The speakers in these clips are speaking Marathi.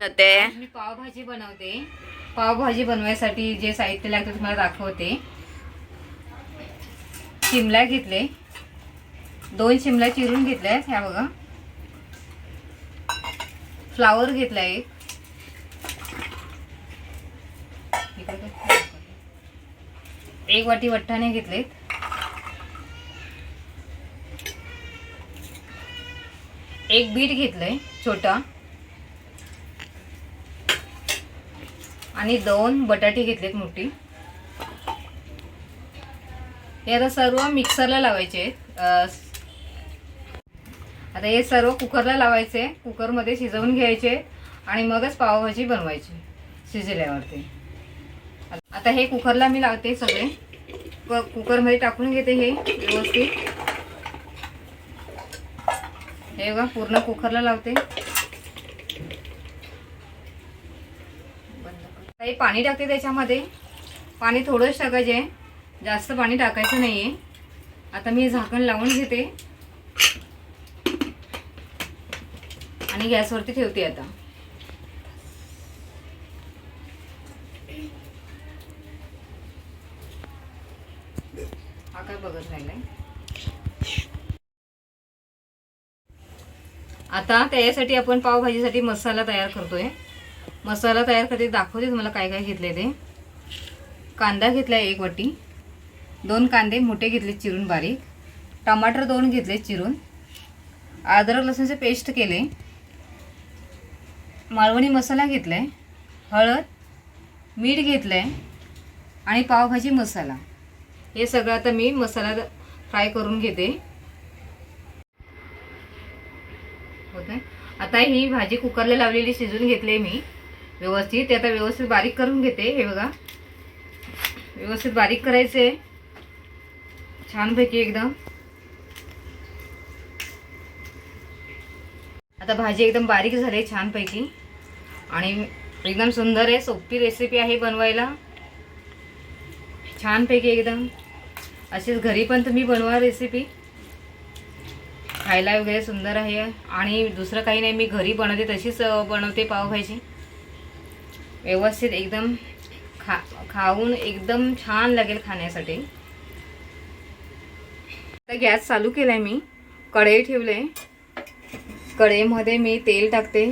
ते मी पावभाजी बनवते. पावभाजी बनवायसाठी जे साहित्य लागतं तुम्हाला दाखवते. शिमला घेतले, 2 शिमला चिरून घेतल्या ह्या बघा. फ्लावर घेतला एक वाटी वटाणे घेतलेत. एक बीट घेतलंय छोटा आणि 2 बटाटे घेतलेत मोठी. हे आता सर्व मिक्सरला लावायचे. आता हे सर्व कुकरला लावायचे, कुकरमध्ये शिजवून घ्यायचे आणि मगच पावभाजी बनवायची शिजल्यावरती. आता हे कुकरला मी लावते, सगळे कुकरमध्ये टाकून घेते हे व्यवस्थित. हे बघा पूर्ण कुकरला लावते. काही पाणी टाकते त्याच्यामध्ये. पाणी थोडंच टाकायचे, जास्त पाणी टाकायचं नाहीये. आता मी झाकण लावून घेते आणि गॅसवरती ठेवते. आता हा काय बघत राहिलाय. आता त्याच्यासाठी आपण पावभाजीसाठी मसाला तयार करतोय. मसाला तयार करते दाखवते तुम्हाला काय काय घेतले ते. कांदा घेतलाय 1 वाटी, 2 कांदे मोठे घेतले चिरून बारीक, टमाटर 2 घेतले चिरून, अद्रक लसूणचे पेस्ट केले, मालवणी मसाला घेतलाय, हळद, मीठ घेतलंय आणि पावभाजी मसाला. हे सगळं आता मी मसाला फ्राय करून घेते. होते आता ही भाजी कुकरला लावलेली शिजून घेतली मी व्यवस्थित. ते आता व्यवस्थित बारीक करून घेते. हे बघा व्यवस्थित बारीक करायचे छानपैकी एकदम. आता भाजी एकदम बारीक झाली छानपैकी आणि एकदम सुंदर आहे. सोपी रेसिपी आहे बनवायला छानपैकी एकदम. अशीच घरी पण तुम्ही बनवा रेसिपी. खायला वगैरे सुंदर आहे आणि दुसरं काही नाही, मी घरी बनवते तशीच बनवते पावभाजी. व्यवस्थित एकदम खाऊन एकदम छान लागेल खाण्यासाठी. आता गॅस चालू केलाय मी. कढई ठेवले. कढईमध्ये मी तेल टाकते.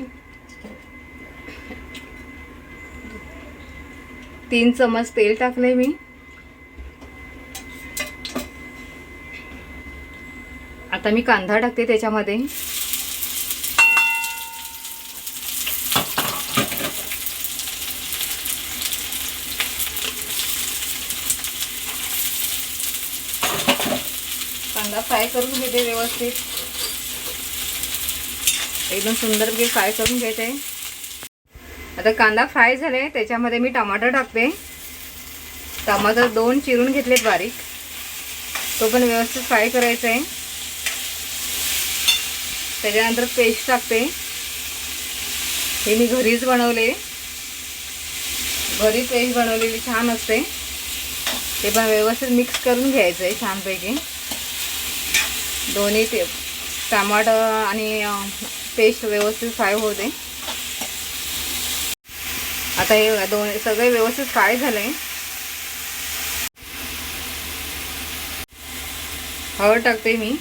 3 चमच तेल टाकले मी. आता मी कांदा टाकते त्याच्यामध्ये. कांदा फ्राय करून घेते व्यवस्थित. एकदम सुंदरपैकी फ्राय करून घ्यायचे. आता कांदा फ्राय झाले त्याच्यामध्ये मी टमाटर टाकते. टमाटर 2 चिरून घेतलेत बारीक. तो पण व्यवस्थित फ्राय करायचा आहे. त्याच्यानंतर पेस्ट टाकते. हे मी घरीच बनवले, घरी पेस्ट बनवलेली छान असते. ते पण व्यवस्थित मिक्स करून घ्यायचं आहे छानपैकी. दोन्ही ते टमाटर आणि पेस्ट व्यवस्थित फ्राय होते. आता हे दोन सगळे व्यवस्थित फ्राय झाले. हळद टाकते मी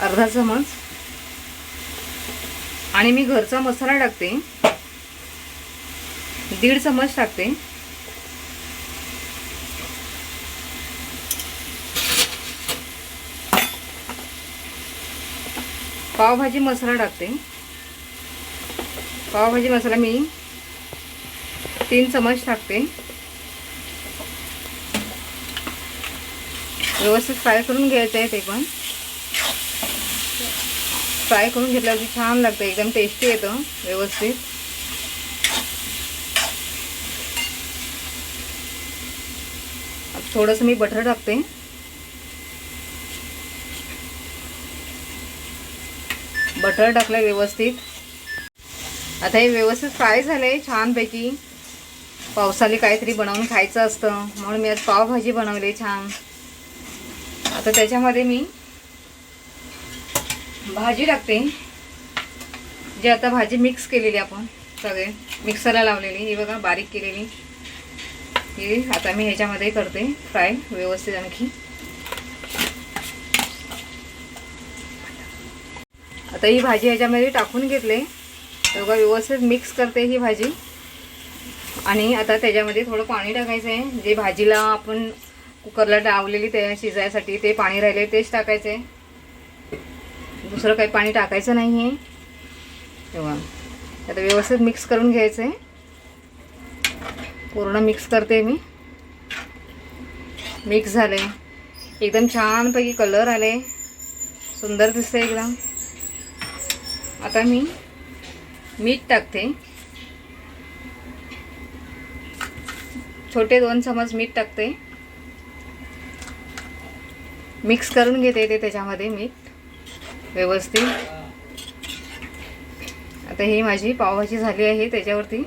अर्धा चमच आणि मी घरचा मसाला टाकते 1.5 चमच टाकते. पावभाजी मसाला टाकते. पावभाजी मसाला मी 3 चमच टाकते. व्यवस्थित फ्राय करून घ्यायचं आहे. ते पण फ्राय करून घेतल्यावरती छान लागतं, एकदम टेस्टी येतं व्यवस्थित. थोडंसं मी बटर टाकते. बटर टाकलं व्यवस्थित. आता हे व्यवस्थित फ्राय झाले छानपैकी. पावसाळी काहीतरी बनवून खायचं असतं म्हणून मी आज पावभाजी बनवली छान. आता त्याच्यामध्ये मी भाजी टाकते. जे आता भाजी मिक्स केलेली आपण सगळे मिक्सरला लावलेली ही बघा बारीक केलेली ही आता मी ह्याच्यामध्ये करते फ्राय व्यवस्थित आणखी. आता ही भाजी ह्याच्यामध्ये टाकून घेतले बघा व्यवस्थित मिक्स करते ही भाजी. आणि आता त्याच्यामध्ये थोडं पाणी टाकायचं आहे. जे भाजीला आपण कुकरला लावलेली त्या शिजायसाठी ते पाणी राहिले तेच टाकायचं आहे. दुसरं काही पाणी टाकायचं नाही आहे. तेव्हा आता व्यवस्थित मिक्स करून घ्यायचं आहे. पूर्ण मिक्स करते मी. मिक्स झाले एकदम छानपैकी कलर आले सुंदर दिसते एकदम. आता मी मीठ टाकते. छोटे 2 चमच मीठ टाकते. मिक्स करून घेते ते त्याच्यामध्ये मीठ व्यवस्थित. आता ही माझी पावभाजी झाली आहे त्याच्यावरती.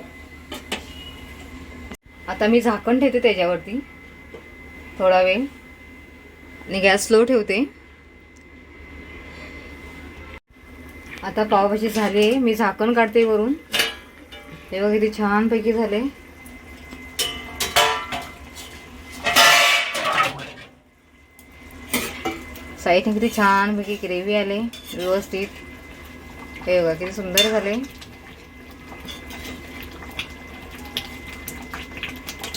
आता मी झाकण ठेवते त्याच्यावरती थोडा वेळ आणि गॅस स्लो ठेवते. आता पावभाजी झाली आहे. मी झाकण काढते वरून. हे बघा किती छानपैकी झाले. साईडने किती छानपैकी ग्रेव्ही आले व्यवस्थित. हे बघा किती सुंदर झाले.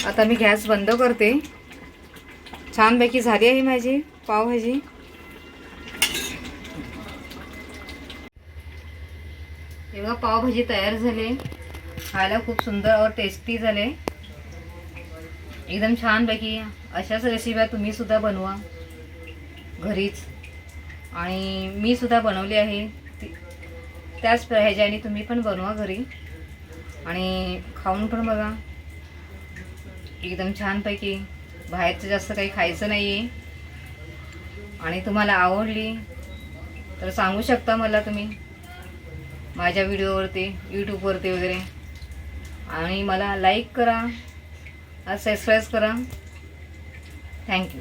आता मी गॅस बंद करते. छानपैकी झाली आहे माझी पावभाजी. हे बघा पावभाजी तयार झाली. खायला खूप सुंदर और टेस्टी झाले एकदम छानपैकी. अशाच रेसिपी तुम्ही सुद्धा बनवा घरीच. आणि मी सुद्धा बनवली आहे त्याच ह्याच्याने तुम्ही पण बनवा घरी आणि खाऊन पण बघा एकदम छानपैकी. बाहेरचं जास्त काही खायचं नाही आहे. आणि तुम्हाला आवडली तर सांगू शकता मला तुम्ही माझ्या व्हिडिओवरती यूट्यूबवरती वगैरे. आणि मला लाईक करा सबस्क्राईब करा. थँक्यू.